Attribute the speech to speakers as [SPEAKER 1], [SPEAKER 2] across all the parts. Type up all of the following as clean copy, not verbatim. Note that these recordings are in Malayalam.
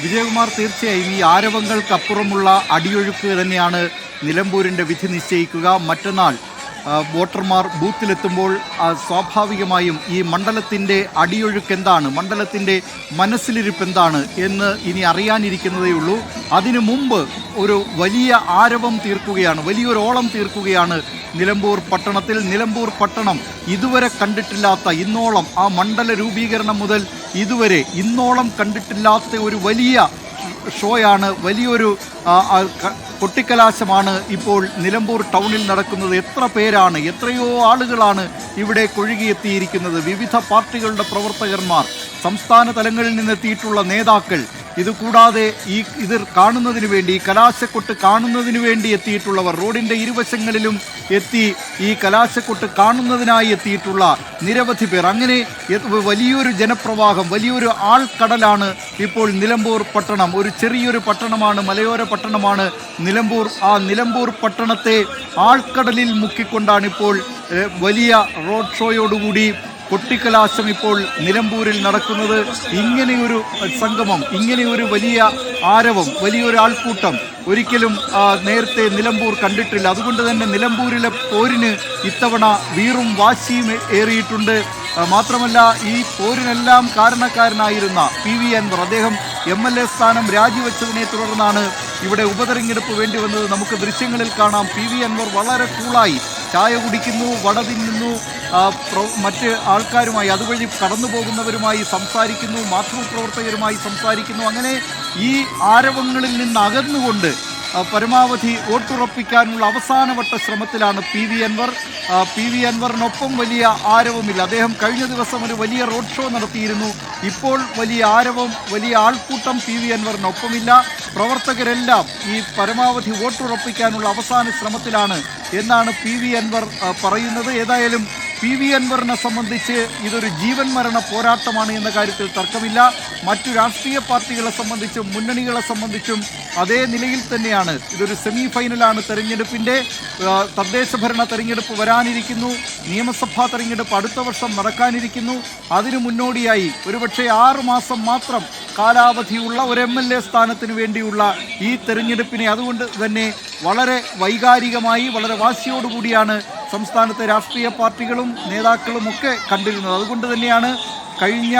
[SPEAKER 1] വിജയകുമാർ, തീർച്ചയായും ഈ ആരവങ്ങൾക്കപ്പുറമുള്ള അടിയൊഴുക്ക് തന്നെയാണ് നിലമ്പൂരിൻ്റെ വിധി നിശ്ചയിക്കുക. മറ്റന്നാൾ വോട്ടർമാർ ബൂത്തിലെത്തുമ്പോൾ സ്വാഭാവികമായും ഈ മണ്ഡലത്തിൻ്റെ അടിയൊഴുക്ക് എന്താണ്, മണ്ഡലത്തിൻ്റെ മനസ്സിലിരിപ്പ് എന്താണ് എന്ന് ഇനി അറിയാനിരിക്കുന്നതേയുള്ളൂ. അതിനു മുമ്പ് ഒരു വലിയ ആരവം തീർക്കുകയാണ്, വലിയൊരു ഓളം തീർക്കുകയാണ് നിലമ്പൂർ പട്ടണത്തിൽ. നിലമ്പൂർ പട്ടണം ഇതുവരെ കണ്ടിട്ടില്ലാത്ത, ഇന്നോളം ആ മണ്ഡല രൂപീകരണം മുതൽ ഇതുവരെ ഇന്നോളം കണ്ടിട്ടില്ലാത്ത ഒരു വലിയ ഷോയാണ്, വലിയൊരു കൊട്ടിക്കലാശമാണ് ഇപ്പോൾ നിലമ്പൂർ ടൗണിൽ നടക്കുന്നത്. എത്ര പേരാണ്, എത്രയോ ആളുകളാണ് ഇവിടെ കൊഴുകിയെത്തിയിരിക്കുന്നത്. വിവിധ പാർട്ടികളുടെ പ്രവർത്തകന്മാർ, സംസ്ഥാന തലങ്ങളിൽ നിന്നെത്തിയിട്ടുള്ള നേതാക്കൾ, ഇതുകൂടാതെ ഇത് കാണുന്നതിന് വേണ്ടി, ഈ കലാശക്കൊട്ട് കാണുന്നതിന് വേണ്ടി എത്തിയിട്ടുള്ളവർ, റോഡിൻ്റെ ഇരുവശങ്ങളിലും എത്തി ഈ കലാശക്കൊട്ട് കാണുന്നതിനായി എത്തിയിട്ടുള്ള നിരവധി പേർ. അങ്ങനെ വലിയൊരു ജനപ്രവാഹം, വലിയൊരു ആൾക്കടലാണ് ഇപ്പോൾ നിലമ്പൂർ പട്ടണം. ഒരു ചെറിയൊരു പട്ടണമാണ്, മലയോര പട്ടണമാണ് നിലമ്പൂർ. ആ നിലമ്പൂർ പട്ടണത്തെ ആൾക്കടലിൽ മുക്കിക്കൊണ്ടാണ് ഇപ്പോൾ വലിയ റോഡ് ഷോയോടുകൂടി കൊട്ടിക്കലാശം ഇപ്പോൾ നിലമ്പൂരിൽ നടക്കുന്നത്. ഇങ്ങനെയൊരു സംഗമം, ഇങ്ങനെയൊരു വലിയ ആരവം, വലിയൊരു ആൾക്കൂട്ടം ഒരിക്കലും നേരത്തെ നിലമ്പൂർ കണ്ടിട്ടില്ല. അതുകൊണ്ട് തന്നെ നിലമ്പൂരിലെ പോരിന് ഇത്തവണ വീറും വാശിയും ഏറിയിട്ടുണ്ട്. മാത്രമല്ല, ഈ പോരിനെല്ലാം കാരണക്കാരനായിരുന്ന PV അൻവർ, അദ്ദേഹം MLA സ്ഥാനം രാജിവെച്ചതിനെ തുടർന്നാണ് ഇവിടെ ഉപതെരഞ്ഞെടുപ്പ് വേണ്ടി വന്നത്. നമുക്ക് ദൃശ്യങ്ങളിൽ കാണാം, PV അൻവർ വളരെ കൂളായി ചായ കുടിക്കുന്നു, വട തിന്നുന്നു, മറ്റ് ആൾക്കാരുമായി അതുവഴി കടന്നു പോകുന്നവരുമായി സംസാരിക്കുന്നു, മാധ്യമപ്രവർത്തകരുമായി സംസാരിക്കുന്നു. അങ്ങനെ ഈ ആരവങ്ങളിൽ നിന്ന് അകന്നുകൊണ്ട് പരമാവധി വോട്ടുറപ്പിക്കാനുള്ള അവസാനവട്ട ശ്രമത്തിലാണ് PV അൻവർ. PV അൻവറിനൊപ്പം വലിയ ആരവമില്ല. അദ്ദേഹം കഴിഞ്ഞ ദിവസം ഒരു വലിയ റോഡ് ഷോ നടത്തിയിരുന്നു. ഇപ്പോൾ വലിയ ആരവം, വലിയ ആൾക്കൂട്ടം PV അൻവറിനൊപ്പമില്ല. പ്രവർത്തകരെല്ലാം ഈ പരമാവധി വോട്ടുറപ്പിക്കാനുള്ള അവസാന ശ്രമത്തിലാണ് എന്നാണ് PV അൻവർ പറയുന്നത്. ഏതായാലും PV അൻവറിനെ സംബന്ധിച്ച് ഇതൊരു ജീവൻ മരണ പോരാട്ടമാണ് എന്ന കാര്യത്തിൽ തർക്കമില്ല. മറ്റു രാഷ്ട്രീയ പാർട്ടികളെ സംബന്ധിച്ചും മുന്നണികളെ സംബന്ധിച്ചും അതേ നിലയിൽ തന്നെയാണ്. ഇതൊരു സെമി ഫൈനലാണ് തെരഞ്ഞെടുപ്പിൻ്റെ. തദ്ദേശ ഭരണ തെരഞ്ഞെടുപ്പ് വരാനിരിക്കുന്നു, നിയമസഭാ തെരഞ്ഞെടുപ്പ് അടുത്ത വർഷം നടക്കാനിരിക്കുന്നു. അതിനു മുന്നോടിയായി ഒരുപക്ഷെ 6 മാസം മാത്രം കാലാവധിയുള്ള ഒരു MLA സ്ഥാനത്തിന് വേണ്ടിയുള്ള ഈ തെരഞ്ഞെടുപ്പിനെ അതുകൊണ്ട് തന്നെ വളരെ വൈകാരികമായി, വളരെ വാശിയോടുകൂടിയാണ് സംസ്ഥാനത്തെ രാഷ്ട്രീയ പാർട്ടികളും നേതാക്കളും ഒക്കെ കണ്ടിരുന്നത്. അതുകൊണ്ട് തന്നെയാണ് കഴിഞ്ഞ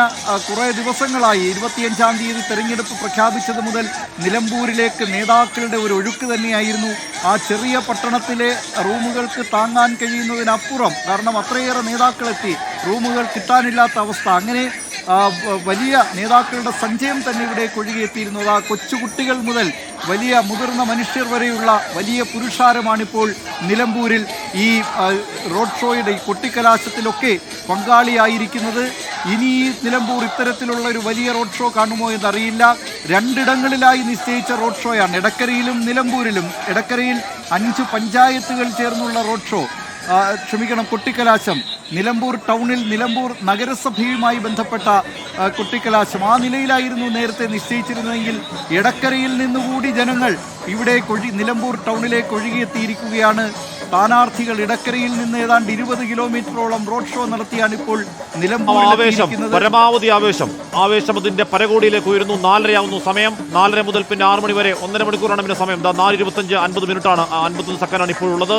[SPEAKER 1] കുറേ ദിവസങ്ങളായി 25-ാം തീയതി തെരഞ്ഞെടുപ്പ് പ്രഖ്യാപിച്ചത് മുതൽ നിലമ്പൂരിലേക്ക് നേതാക്കളുടെ ഒരു ഒഴുക്ക് തന്നെയായിരുന്നു. ആ ചെറിയ പട്ടണത്തിലെ റൂമുകൾക്ക് താങ്ങാൻ കഴിയുന്നതിനപ്പുറം, കാരണം അത്രയേറെ നേതാക്കളെത്തി, റൂമുകൾ കിട്ടാനില്ലാത്ത അവസ്ഥ. അങ്ങനെ വലിയ നേതാക്കളുടെ സഞ്ചയം തന്നെ ഇവിടെ കൊഴുകിയെത്തിയിരുന്നത്. ആ കൊച്ചുകുട്ടികൾ മുതൽ വലിയ മുതിർന്ന മനുഷ്യർ വരെയുള്ള വലിയ പുരുഷാരമാണിപ്പോൾ നിലമ്പൂരിൽ ഈ റോഡ് ഷോയുടെ, ഈ കൊട്ടിക്കലാശത്തിലൊക്കെ പങ്കാളിയായിരിക്കുന്നത്. ഇനി ഈ നിലമ്പൂർ ഇത്തരത്തിലുള്ള ഒരു വലിയ റോഡ് ഷോ കാണുമോ എന്നറിയില്ല. 2 ഇടങ്ങളിലായി നിശ്ചയിച്ച റോഡ് ഷോയാണ്, എടക്കരയിലും നിലമ്പൂരിലും. എടക്കരയിൽ 5 പഞ്ചായത്തുകൾ ചേർന്നുള്ള റോഡ് ഷോ, കൊട്ടിക്കലാശം. നിലമ്പൂർ ടൗണിൽ നിലമ്പൂർ നഗരസഭയുമായി ബന്ധപ്പെട്ട കൊട്ടിക്കലാശം ആ നിലയിലായിരുന്നു നേരത്തെ നിശ്ചയിച്ചിരുന്നതെങ്കിൽ എടക്കരയിൽ നിന്നുകൂടി ജനങ്ങൾ ഇവിടെ നിലമ്പൂർ ടൗണിലേക്ക് ഒഴുകിയെത്തിയിരിക്കുകയാണ്. സ്ഥാനാർത്ഥികൾ ഇടക്കരയിൽ നിന്ന് ഏതാണ്ട് 20 കിലോമീറ്ററോളം റോഡ് ഷോ നടത്തിയാണ് ഇപ്പോൾ നിലമ്പൂരിൽ
[SPEAKER 2] പരമാവധി ആവേശം അതിന്റെ പരകോടിയിലേക്ക് ഉയരുന്നു. 4:30 ആവുന്നു സമയം. 4:30 മുതൽ പിന്നെ 6 മണി വരെ 1.5 മണിക്കൂറാണ് പിന്നെ സമയം. 4:25 50 മിനിറ്റാണ്, 51 സെക്കൻഡാണ് ഇപ്പോഴുള്ളത്.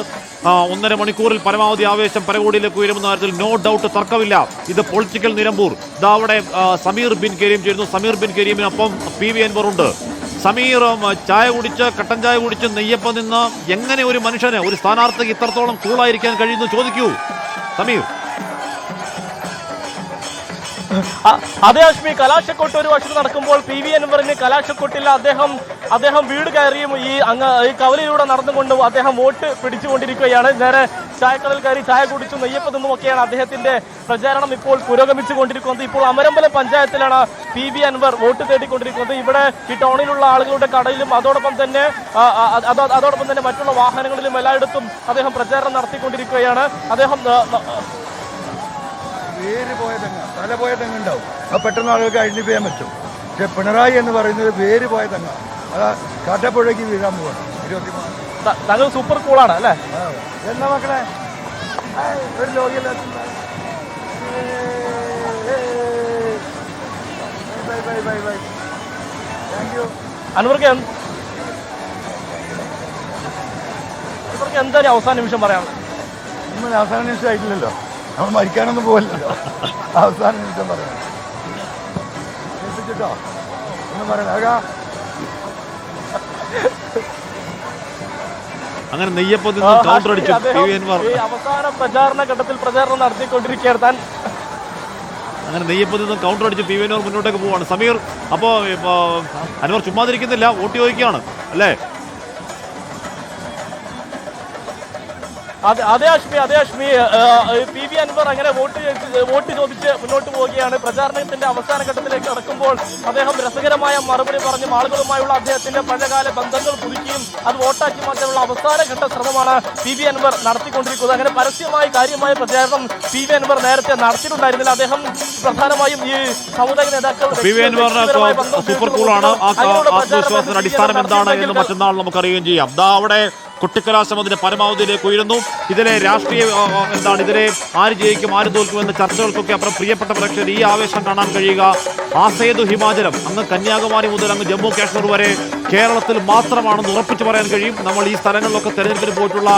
[SPEAKER 2] 1.5 മണിക്കൂറിൽ പരമാവധി ആവേശം പരകോടിയിലേക്ക് ഉയരുമെന്ന കാര്യത്തിൽ നോ ഡൗട്ട്, തർക്കമില്ല. ഇത് പൊളിറ്റിക്കൽ നിലമ്പൂർ. ഇതാ അവിടെ സമീർ ബിൻ കരീം ചേരുന്നു. സമീർ ബിൻ കരീമിനൊപ്പം PV അൻവർ ഉണ്ട്. സമീർ, ചായ കുടിച്ച്, കട്ടൻ ചായ കുടിച്ച്, നെയ്യപ്പം നിന്ന് എങ്ങനെ ഒരു മനുഷ്യന്, ഒരു സ്ഥാനാർത്ഥിക്ക് ഇത്രത്തോളം കൂളായിരിക്കാൻ കഴിയുന്നു? ചോദിക്കൂ സമീർ.
[SPEAKER 3] അതേ അശ്മി, കലാശക്കൊട്ട് ഒരു വശത്ത് നടക്കുമ്പോൾ PV അൻവറിന് കലാശക്കൊട്ടില്ല. അദ്ദേഹം വീട് കയറിയും ഈ കവലയിലൂടെ നടന്നുകൊണ്ടും അദ്ദേഹം വോട്ട് പിടിച്ചുകൊണ്ടിരിക്കുകയാണ്. നേരെ ചായക്കടൽ കയറി ചായ കുടിച്ചു, നെയ്യപ്പം നിന്നുമൊക്കെയാണ് അദ്ദേഹത്തിന്റെ പ്രചാരണം ഇപ്പോൾ പുരോഗമിച്ചു കൊണ്ടിരിക്കുന്നത്. ഇപ്പോൾ അമരമ്പലം പഞ്ചായത്തിലാണ് PV അൻവർ വോട്ട് തേടിക്കൊണ്ടിരിക്കുന്നത്. ഇവിടെ ഈ ടൗണിലുള്ള ആളുകളുടെ കടയിലും അതോടൊപ്പം തന്നെ മറ്റുള്ള വാഹനങ്ങളിലും എല്ലായിടത്തും അദ്ദേഹം പ്രചാരണം നടത്തിക്കൊണ്ടിരിക്കുകയാണ്. അദ്ദേഹം
[SPEAKER 4] വേര് പോയ തെങ്ങ്, തല പോയ തെങ്ങുണ്ടാവും, അത് പെട്ടെന്ന് ആളുകൾക്ക് ഐഡന്റിഫൈ ചെയ്യാൻ പറ്റും. പക്ഷെ പിണറായി എന്ന് പറയുന്നത് വേര് പോയ തെങ്ങ, അത് കാട്ടപ്പുഴയ്ക്ക് വീഴാൻ പോവാണ്. 23
[SPEAKER 3] താങ്കൾ സൂപ്പർ കൂളാണ് അല്ലേ?
[SPEAKER 4] എന്താ മക്കളെ, ഒരു ലോകിയല്ല.
[SPEAKER 3] അൻവർക്ക് എന്തായാലും അവസാന നിമിഷം പറയാം.
[SPEAKER 4] ഒന്നും അവസാന നിമിഷം ആയിട്ടില്ലല്ലോ, നമ്മൾ മരിക്കാനൊന്നും പോകല്ലോ. അവസാന നിമിഷം പറയാം കേട്ടോ, ഒന്നും പറയാം.
[SPEAKER 2] അങ്ങനെ നെയ്യപ്പത്തിൽ കൗണ്ടർ അടിച്ചു
[SPEAKER 3] അവസാന പ്രചാരണ ഘട്ടത്തിൽ പ്രചാരണം നടത്തിക്കൊണ്ടിരിക്കുകയാണ് താൻ.
[SPEAKER 2] അങ്ങനെ നെയ്യപ്പത്തിൽ നിന്ന് കൗണ്ടർ അടിച്ച് പി വി അൻവർ മുന്നോട്ടേക്ക് പോവാണ്. സമീർ, അപ്പോൾ അൻവർ ചുമ്മാതിരിക്കുന്നില്ല, വോട്ട് ചോദിക്കുകയാണ് അല്ലേ?
[SPEAKER 3] അതേ അശ്മി പി വി അൻവർ അങ്ങനെ വോട്ട് ചോദിച്ച് മുന്നോട്ട് പോവുകയാണ്. പ്രചാരണത്തിന്റെ അവസാന ഘട്ടത്തിലേക്ക് കടക്കുമ്പോൾ അദ്ദേഹം രസകരമായ മറുപടി പറഞ്ഞ് ആളുകളുമായുള്ള അദ്ദേഹത്തിന്റെ പഴയകാല ബന്ധങ്ങൾ പുതുക്കിയും അത് വോട്ടാക്കി മാറ്റാനുള്ള അവസാന ഘട്ട ശ്രമമാണ് പി വി അൻവർ നടത്തിക്കൊണ്ടിരിക്കുന്നത്. അങ്ങനെ പരസ്യമായി കാര്യമായ പ്രചാരണം പി വി അൻവർ നേരത്തെ നടത്തിയിട്ടുണ്ടായിരുന്നില്ല. അദ്ദേഹം പ്രധാനമായും ഈ സമുദായ നേതാക്കൾ
[SPEAKER 2] പി വി അൻവറിന് സൂപ്പർ കൂളാണ്. ആത്മവിശ്വാസത്തിന്റെ അടിസ്ഥാനം എന്താണ് എന്ന് മറ്റന്നാൾ നമുക്ക് അറിയുകയും ചെയ്യാം. അവിടെ കൊട്ടിക്കലാശം അതിന്റെ പരമാവധിയിലേക്ക് ഉയരുന്നു. ഇതിലെ രാഷ്ട്രീയ എന്താണ്, ഇതിലെ ആര് ജയിക്കും ആര് തോൽക്കുമെന്ന ചർച്ചകൾക്കൊക്കെ അപ്പുറം പ്രിയപ്പെട്ട പ്രേക്ഷകർ ഈ ആവേശം കാണാൻ കഴിയുക ആസേതു ഹിമാചലം അങ്ങ് കന്യാകുമാരി മുതൽ അങ്ങ് ജമ്മു കാശ്മീർ വരെ കേരളത്തിൽ മാത്രമാണെന്ന് ഉറപ്പിച്ചു പറയാൻ കഴിയും. നമ്മൾ ഈ സ്ഥലങ്ങളിലൊക്കെ തെരഞ്ഞെടുപ്പിന് പോയിട്ടുള്ള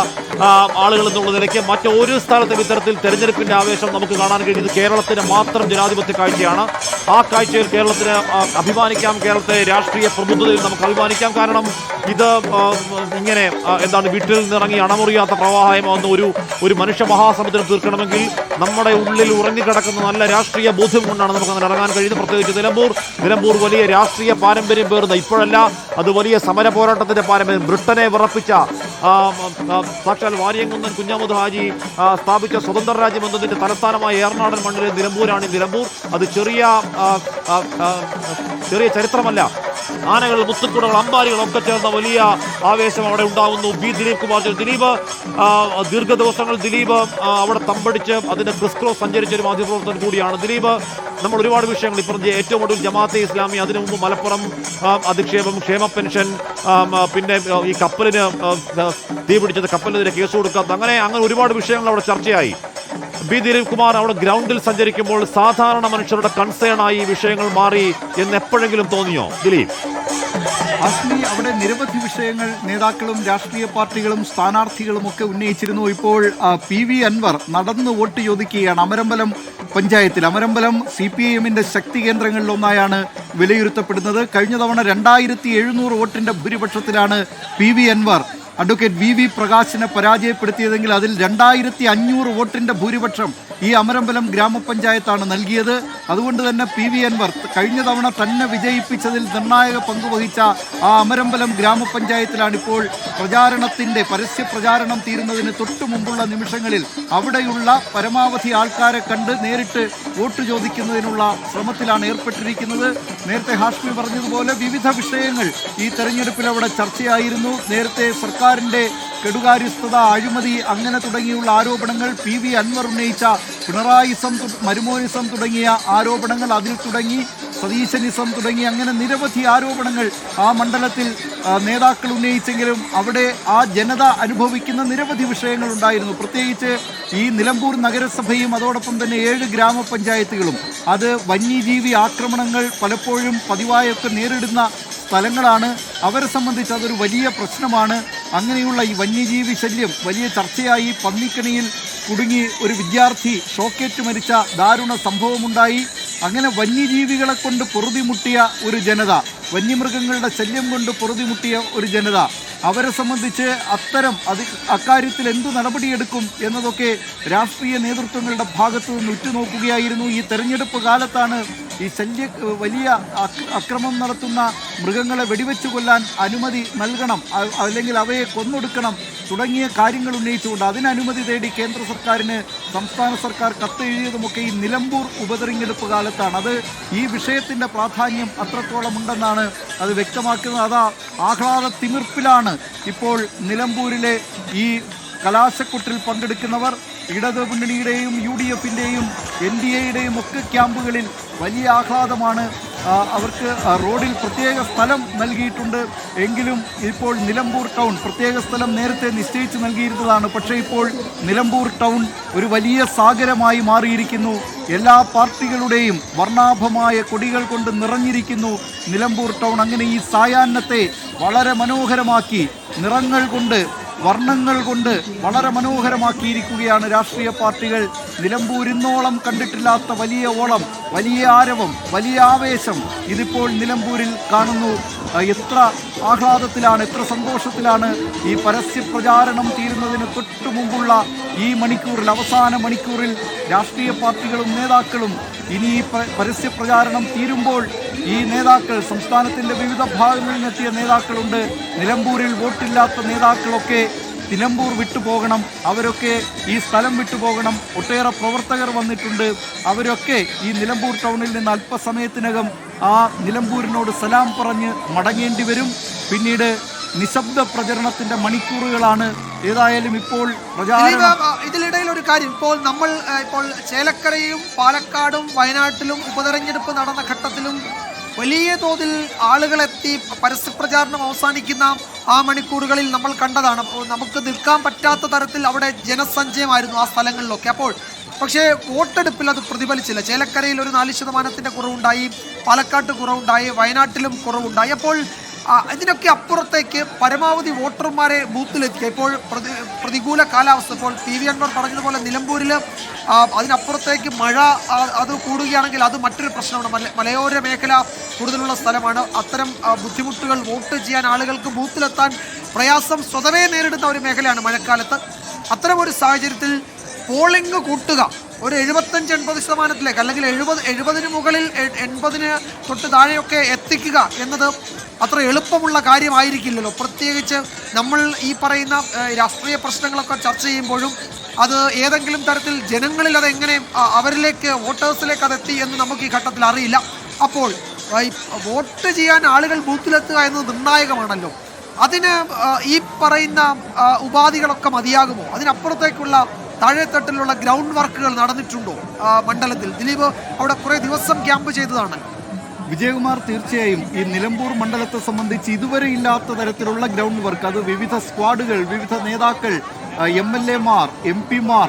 [SPEAKER 2] ആളുകൾ എന്നുള്ള നിലയ്ക്ക് മറ്റൊരു സ്ഥലത്തും ഇത്തരത്തിൽ തെരഞ്ഞെടുപ്പിന്റെ ആവേശം നമുക്ക് കാണാൻ കഴിയുന്നത് കേരളത്തിന്റെ മാത്രം ജനാധിപത്യ കാഴ്ചയാണ്. ആ കാഴ്ചയിൽ കേരളത്തിന് അഭിമാനിക്കാം, കേരളത്തെ രാഷ്ട്രീയ പ്രബുദ്ധതയിൽ നമുക്ക് അഭിമാനിക്കാം. കാരണം ഇത് ഇങ്ങനെ എന്താണ് വീട്ടിൽ നിന്നിറങ്ങി അണമുറിയാത്ത പ്രവാഹമാകുന്ന ഒരു മനുഷ്യ മഹാസമുദ്രം തീർക്കണമെങ്കിൽ നമ്മുടെ ഉള്ളിൽ ഉറങ്ങിക്കിടക്കുന്ന നല്ല രാഷ്ട്രീയ ബോധ്യം കൊണ്ടാണ് നമുക്ക് അങ്ങനെ ഇറങ്ങാൻ കഴിയുന്നത്. പ്രത്യേകിച്ച് നിലമ്പൂർ വലിയ രാഷ്ട്രീയ പാരമ്പര്യം പേർന്ന, ഇപ്പോഴല്ല അത് വലിയ സമര പോരാട്ടത്തിന്റെ പാരമ്പര്യം, ബ്രിട്ടനെ വിറപ്പിച്ച സാക്ഷാൽ വാര്യംകുന്നൻ കുഞ്ഞാമുദ് ഹാജി സ്ഥാപിച്ച സ്വതന്ത്ര രാജ്യം എന്നതിന്റെ തലസ്ഥാനമായ ഏറനാടൻ മണ്ണിലെ നിലമ്പൂരാണ്. നിലമ്പൂർ അത് ചെറിയ ചരിത്രമല്ല. ആനകൾ, മുത്തുക്കുടകൾ, അമ്പാരികളൊക്കെ ചേർന്ന വലിയ ആവേശം അവിടെ ഉണ്ടാകുന്നു. ദിലീപ് കുമാർ, ദിലീപ് ദീർഘദിവസങ്ങൾ അവിടെ തമ്പടിച്ച് അതിന്റെ ക്രിസ്ക്രോസ് സഞ്ചരിച്ച ഒരു മാധ്യമപ്രവർത്തകൻ കൂടിയാണ്. ദിലീപ് നമ്മൾ ഒരുപാട് വിഷയങ്ങൾ ഇപ്പം ഏറ്റവും ഒടുവിൽ ജമാഅത്തെ ഇസ്ലാമി, അതിനു മുമ്പ് മലപ്പുറം അധിക്ഷേപം, ക്ഷേമ പെൻഷൻ, പിന്നെ ഈ കപ്പലിന് തീ പിടിച്ചത്, കപ്പലിനെതിരെ കേസ് കൊടുക്കാത്ത, അങ്ങനെ ഒരുപാട് വിഷയങ്ങൾ അവിടെ ചർച്ചയായി. ദിലീപ് കുമാർ അവിടെ ഗ്രൗണ്ടിൽ സഞ്ചരിക്കുമ്പോൾ സാധാരണ മനുഷ്യരുടെ കൺസേണായി ഈ വിഷയങ്ങൾ മാറി എന്ന് എപ്പോഴെങ്കിലും തോന്നിയോ ദിലീപ്?
[SPEAKER 1] അശ്മി, അവിടെ നിരവധി വിഷയങ്ങൾ നേതാക്കളും രാഷ്ട്രീയ പാർട്ടികളും സ്ഥാനാർത്ഥികളും ഒക്കെ ഉന്നയിച്ചിരുന്നു. ഇപ്പോൾ പി വി അൻവർ നടന്ന് വോട്ട് ചോദിക്കുകയാണ്. അമരമ്പലം പഞ്ചായത്തിൽ അമരമ്പലം CPIM-ന്റെ ശക്തി കേന്ദ്രങ്ങളിലൊന്നായാണ് വിലയിരുത്തപ്പെടുന്നത്. കഴിഞ്ഞ തവണ 2700 വോട്ടിന്റെ ഭൂരിപക്ഷത്തിലാണ് P V Anwar advocate VV പ്രകാശിനെ പരാജയപ്പെടുത്തിയതെങ്കിൽ അതിൽ 2500 വോട്ടിന്റെ ഭൂരിപക്ഷം ഈ അമരമ്പലം ഗ്രാമപഞ്ചായത്താണ് നൽകിയത്. അതുകൊണ്ട് തന്നെ പി വി അൻവർ കഴിഞ്ഞ തവണ തന്നെ വിജയിപ്പിച്ചതിൽ നിർണായക പങ്കുവഹിച്ച ആ അമരമ്പലം ഗ്രാമപഞ്ചായത്തിലാണ് ഇപ്പോൾ പരസ്യ പ്രചാരണം തീരുന്നതിന് തൊട്ടു മുമ്പുള്ള നിമിഷങ്ങളിൽ അവിടെയുള്ള പരമാവധി ആൾക്കാരെ കണ്ട് നേരിട്ട് വോട്ട് ചോദിക്കുന്നതിനുള്ള ശ്രമത്തിലാണ് ഏർപ്പെട്ടിരിക്കുന്നത്. നേരത്തെ ഹാഷ്മി പറഞ്ഞതുപോലെ വിവിധ വിഷയങ്ങൾ ഈ തെരഞ്ഞെടുപ്പിൽ അവിടെ ചർച്ചയായിരുന്നു. നേരത്തെ സർക്കാരിൻ്റെ കെടുകാര്യസ്ഥത, അഴിമതി, അങ്ങനെ തുടങ്ങിയുള്ള ആരോപണങ്ങൾ, പി വി അൻവർ ഉന്നയിച്ച പിണറായിസം, മരുമോനിസം തുടങ്ങിയ ആരോപണങ്ങൾ, അതിൽ തുടങ്ങി സതീശനിസം തുടങ്ങി അങ്ങനെ നിരവധി ആരോപണങ്ങൾ ആ മണ്ഡലത്തിൽ നേതാക്കൾ ഉന്നയിച്ചെങ്കിലും അവിടെ ആ ജനത അനുഭവിക്കുന്ന നിരവധി വിഷയങ്ങളുണ്ടായിരുന്നു. പ്രത്യേകിച്ച് ഈ നിലമ്പൂർ നഗരസഭയും അതോടൊപ്പം തന്നെ 7 ഗ്രാമപഞ്ചായത്തുകളും അത് വന്യജീവി ആക്രമണങ്ങൾ പലപ്പോഴും പതിവായൊക്കെ നേരിടുന്ന സ്ഥലങ്ങളാണ്. അവരെ സംബന്ധിച്ച് അതൊരു വലിയ പ്രശ്നമാണ്. അങ്ങനെയുള്ള ഈ വന്യജീവി ശല്യം വലിയ ചർച്ചയായി. പന്നിക്കണിയിൽ കുടുങ്ങി ഒരു വിദ്യാർത്ഥി ഷോക്കേറ്റ് മരിച്ച ദാരുണ സംഭവമുണ്ടായി. അങ്ങനെ വന്യജീവികളെ കൊണ്ട് പൊറുതിമുട്ടിയ ഒരു ജനത, വന്യമൃഗങ്ങളുടെ ശല്യം കൊണ്ട് പൊറുതിമുട്ടിയ ഒരു ജനത, അവരെ സംബന്ധിച്ച് അക്കാര്യത്തിൽ എന്തു നടപടിയെടുക്കും എന്നതൊക്കെ രാഷ്ട്രീയ നേതൃത്വങ്ങളുടെ ഭാഗത്തു നിന്ന് ഉറ്റുനോക്കുകയായിരുന്നു. ഈ തെരഞ്ഞെടുപ്പ് കാലത്താണ് ഈ വലിയ അക്രമം നടത്തുന്ന മൃഗങ്ങളെ വെടിവെച്ചു കൊല്ലാൻ അനുമതി നൽകണം, അല്ലെങ്കിൽ അവയെ കൊന്നൊടുക്കണം തുടങ്ങിയ കാര്യങ്ങൾ ഉന്നയിച്ചുകൊണ്ട് അതിന് അനുമതി തേടി കേന്ദ്ര സർക്കാരിന് സംസ്ഥാന സർക്കാർ കത്തെഴുതിയതുമൊക്കെ ഈ നിലമ്പൂർ ഉപതെരഞ്ഞെടുപ്പ് കാലത്താണ്. അത് ഈ വിഷയത്തിൻ്റെ പ്രാധാന്യം അത്രത്തോളം ഉണ്ടെന്നാണ് അത് വ്യക്തമാക്കുന്നത്. അത് ആഹ്ലാദ തിമിർപ്പിലാണ് ഇപ്പോൾ നിലമ്പൂരിലെ ഈ കലാശക്കൊട്ടിൽ പങ്കെടുക്കുന്നവർ. ഇടത് മുന്നണിയുടെയും UDF-ൻ്റെയും NDA-യുടെയും ഒക്കെ ക്യാമ്പുകളിൽ വലിയ ആഹ്ലാദമാണ്. അവർക്ക് റോഡിൽ പ്രത്യേക സ്ഥലം നൽകിയിട്ടുണ്ട്. എങ്കിലും ഇപ്പോൾ നിലമ്പൂർ ടൗൺ പ്രത്യേക സ്ഥലം നേരത്തെ നിശ്ചയിച്ച് നൽകിയിരുന്നതാണ്. പക്ഷേ ഇപ്പോൾ നിലമ്പൂർ ടൗൺ ഒരു വലിയ സാഗരമായി മാറിയിരിക്കുന്നു. എല്ലാ പാർട്ടികളുടെയും വർണ്ണാഭമായ കൊടികൾ കൊണ്ട് നിറഞ്ഞിരിക്കുന്നു നിലമ്പൂർ ടൗൺ. അങ്ങനെ ഈ സായാഹ്നത്തെ വളരെ മനോഹരമാക്കി നിറങ്ങൾ കൊണ്ട് വർണ്ണങ്ങൾ കൊണ്ട് വളരെ മനോഹരമാക്കിയിരിക്കുകയാണ് രാഷ്ട്രീയ പാർട്ടികൾ. നിലമ്പൂർ ഇന്നോളം കണ്ടിട്ടില്ലാത്ത വലിയ ഓളം, വലിയ ആരവം, വലിയ ആവേശം ഇതിപ്പോൾ നിലമ്പൂരിൽ കാണുന്നു. എത്ര ആഹ്ലാദത്തിലാണ്, എത്ര സന്തോഷത്തിലാണ് ഈ പരസ്യ പ്രചാരണം തീരുന്നതിന് തൊട്ടു മുമ്പുള്ള ഈ മണിക്കൂറിൽ, അവസാന മണിക്കൂറിൽ രാഷ്ട്രീയ പാർട്ടികളും നേതാക്കളും ഇനി ഈ പരസ്യ പ്രചാരണം തീരുമ്പോൾ ഈ നേതാക്കൾ, സംസ്ഥാനത്തിൻ്റെ വിവിധ ഭാഗങ്ങളിൽ നിന്നെത്തിയ നേതാക്കളുണ്ട്. നിലമ്പൂരിൽ വോട്ടില്ലാത്ത നേതാക്കളൊക്കെ നിലമ്പൂർ വിട്ടുപോകണം, അവരൊക്കെ ഈ സ്ഥലം വിട്ടുപോകണം. ഒട്ടേറെ പ്രവർത്തകർ വന്നിട്ടുണ്ട്. അവരൊക്കെ ഈ നിലമ്പൂർ ടൗണിൽ നിന്ന് അല്പസമയത്തിനകം ആ നിലമ്പൂരിനോട് സലാം പറഞ്ഞ് മടങ്ങേണ്ടി വരും. പിന്നീട് നിശബ്ദ പ്രചരണത്തിന്റെ മണിക്കൂറുകളാണ്. ഏതായാലും ഇപ്പോൾ
[SPEAKER 5] ഇതിനിടയിൽ ഒരു കാര്യം, ഇപ്പോൾ ചേലക്കരയും പാലക്കാടും വയനാട്ടിലും ഉപതെരഞ്ഞെടുപ്പ് നടന്ന ഘട്ടത്തിലും വലിയ തോതിൽ ആളുകളെത്തി പരസ്യപ്രചാരണം അവസാനിക്കുന്ന ആ മണിക്കൂറുകളിൽ നമ്മൾ കണ്ടതാണ്. നമുക്ക് നിൽക്കാൻ പറ്റാത്ത തരത്തിൽ അവിടെ ജനസഞ്ചയമായിരുന്നു ആ സ്ഥലങ്ങളിലൊക്കെ. പക്ഷേ വോട്ടെടുപ്പിൽ അത് പ്രതിഫലിച്ചില്ല. ചേലക്കരയിൽ ഒരു 4% കുറവുണ്ടായി, പാലക്കാട്ട് കുറവുണ്ടായി, വയനാട്ടിലും കുറവുണ്ടായി. അപ്പോൾ ഇതിനൊക്കെ അപ്പുറത്തേക്ക് പരമാവധി വോട്ടർമാരെ ബൂത്തിലെത്തിക്കുക. ഇപ്പോൾ പ്രതികൂല കാലാവസ്ഥ, ഇപ്പോൾ പി വി അൻവർ പറഞ്ഞതുപോലെ നിലമ്പൂരിൽ അതിനപ്പുറത്തേക്ക് മഴ അത് കൂടുകയാണെങ്കിൽ അത് മറ്റൊരു പ്രശ്നമാണ്. മലയോര മേഖല കൂടുതലുള്ള സ്ഥലമാണ്. അത്തരം ബുദ്ധിമുട്ടുകൾ, വോട്ട് ചെയ്യാൻ ആളുകൾക്ക് ബൂത്തിലെത്താൻ പ്രയാസം സ്വതവേ നേരിടുന്ന ഒരു മേഖലയാണ് മഴക്കാലത്ത്. അത്തരമൊരു സാഹചര്യത്തിൽ പോളിംഗ് കൂട്ടുക, ഒരു 75-80% അല്ലെങ്കിൽ 70-ന് മുകളിൽ 80-ന് തൊട്ട് താഴെയൊക്കെ എത്തിക്കുക എന്നത് അത്ര എളുപ്പമുള്ള കാര്യമായിരിക്കില്ലല്ലോ. പ്രത്യേകിച്ച് നമ്മൾ ഈ പറയുന്ന രാഷ്ട്രീയ പ്രശ്നങ്ങളൊക്കെ ചർച്ച ചെയ്യുമ്പോഴും അത് ഏതെങ്കിലും തരത്തിൽ ജനങ്ങളിൽ അതെങ്ങനെ അവരിലേക്ക്, വോട്ടേഴ്സിലേക്ക് അതെത്തി എന്ന് നമുക്ക് ഈ ഘട്ടത്തിൽ അറിയില്ല. അപ്പോൾ വോട്ട് ചെയ്യാൻ ആളുകൾ ബൂത്തിലെത്തുക എന്നത് നിർണായകമാണല്ലോ. അതിന് ഈ പറയുന്ന ഉപാധികളൊക്കെ മതിയാകുമോ? അതിനപ്പുറത്തേക്കുള്ള താഴെത്തട്ടിലുള്ള ഗ്രൗണ്ട് വർക്കുകൾ നടന്നിട്ടുണ്ടോ മണ്ഡലത്തിൽ? ദിലീപ് അവിടെ കുറേ ദിവസം ക്യാമ്പ് ചെയ്തതാണ്.
[SPEAKER 1] വിജയകുമാർ, തീർച്ചയായും ഈ നിലമ്പൂർ മണ്ഡലത്തെ സംബന്ധിച്ച് ഇതുവരെ ഇല്ലാത്ത തരത്തിലുള്ള ഗ്രൗണ്ട് വർക്ക്, അത് വിവിധ സ്ക്വാഡുകൾ, വിവിധ നേതാക്കൾ, MLA-മാർ, MP-മാർ,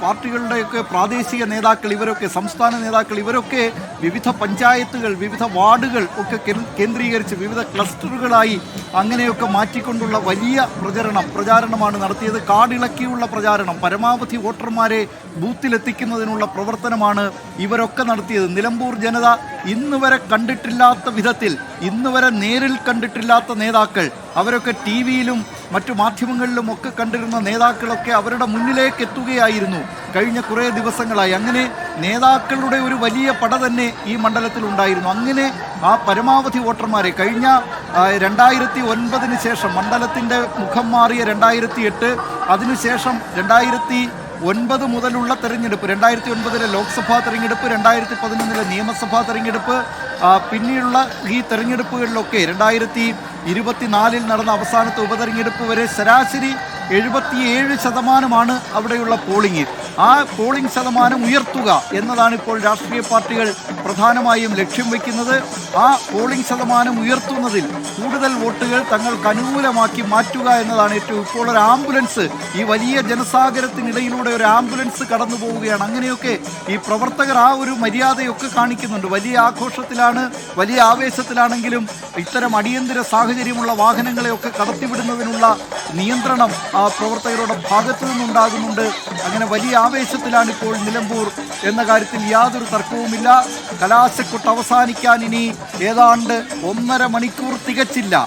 [SPEAKER 1] പാർട്ടികളുടെയൊക്കെ പ്രാദേശിക നേതാക്കൾ, ഇവരൊക്കെ സംസ്ഥാന നേതാക്കൾ, ഇവരൊക്കെ വിവിധ പഞ്ചായത്തുകൾ, വിവിധ വാർഡുകൾ ഒക്കെ കേന്ദ്രീകരിച്ച് വിവിധ ക്ലസ്റ്ററുകളായി അങ്ങനെയൊക്കെ മാറ്റിക്കൊണ്ടുള്ള വലിയ പ്രചാരണമാണ് നടത്തിയത്. കാടിളക്കിയുള്ള പ്രചാരണം, പരമാവധി വോട്ടർമാരെ ബൂത്തിലെത്തിക്കുന്നതിനുള്ള പ്രവർത്തനമാണ് ഇവരൊക്കെ നടത്തിയത്. നിലമ്പൂർ ജനത ഇന്ന് വരെ കണ്ടിട്ടില്ലാത്ത വിധത്തിൽ, ഇന്ന് വരെ നേരിൽ കണ്ടിട്ടില്ലാത്ത നേതാക്കൾ, അവരൊക്കെ TV-യിലും മറ്റു മാധ്യമങ്ങളിലും ഒക്കെ കണ്ടിരുന്ന നേതാക്കളൊക്കെ അവരുടെ മുന്നിലേക്ക് എത്തുകയായിരുന്നു കഴിഞ്ഞ കുറേ ദിവസങ്ങളായി. അങ്ങനെ നേതാക്കളുടെ ഒരു വലിയ പട തന്നെ ഈ മണ്ഡലത്തിൽ ഉണ്ടായിരുന്നു. അങ്ങനെ ആ പരമാവധി വോട്ടർമാരെ കഴിഞ്ഞ 2009-ന് ശേഷം മണ്ഡലത്തിൻ്റെ മുഖം മാറിയ 2008, അതിനുശേഷം 2009 മുതലുള്ള തെരഞ്ഞെടുപ്പ്, 2009-ലെ ലോക്സഭാ തെരഞ്ഞെടുപ്പ്, 2011-ലെ നിയമസഭാ തെരഞ്ഞെടുപ്പ്, പിന്നീടുള്ള ഈ തെരഞ്ഞെടുപ്പുകളിലൊക്കെ 2024-ൽ നടന്ന അവസാനത്തെ ഉപതെരഞ്ഞെടുപ്പ് വരെ ശരാശരി 77% അവിടെയുള്ള പോളിംഗ്. ആ പോളിംഗ് ശതമാനം ഉയർത്തുക എന്നതാണ് ഇപ്പോൾ രാഷ്ട്രീയ പാർട്ടികൾ പ്രധാനമായും ലക്ഷ്യം വയ്ക്കുന്നത്. ആ പോളിംഗ് ശതമാനം ഉയർത്തുന്നതിൽ കൂടുതൽ വോട്ടുകൾ തങ്ങൾക്ക് അനുകൂലമാക്കി മാറ്റുക എന്നതാണ് ഏറ്റവും. ഇപ്പോൾ ഒരു ആംബുലൻസ്, ഈ വലിയ ജനസാഗരത്തിനിടയിലൂടെ ഒരു ആംബുലൻസ് കടന്നു പോവുകയാണ്. അങ്ങനെയൊക്കെ ഈ പ്രവർത്തകർ ആ ഒരു മര്യാദയൊക്കെ കാണിക്കുന്നുണ്ട്. വലിയ ആഘോഷത്തിലാണ്, വലിയ ആവേശത്തിലാണെങ്കിലും ഇത്തരം അടിയന്തര സാഹചര്യമുള്ള വാഹനങ്ങളെയൊക്കെ കടത്തിവിടുന്നതിനുള്ള നിയന്ത്രണം പ്രവർത്തകരുടെ ഭാഗത്തു നിന്നുണ്ടാകുന്നുണ്ട്. അങ്ങനെ വലിയ ആവേശത്തിലാണ് ഇപ്പോൾ നിലമ്പൂർ എന്ന കാര്യത്തിൽ യാതൊരു തർക്കവുമില്ല. കലാശക്കൊട്ട് അവസാനിക്കാൻ ഇനി ഏതാണ്ട് 1.5 മണിക്കൂർ തികച്ചില്ല.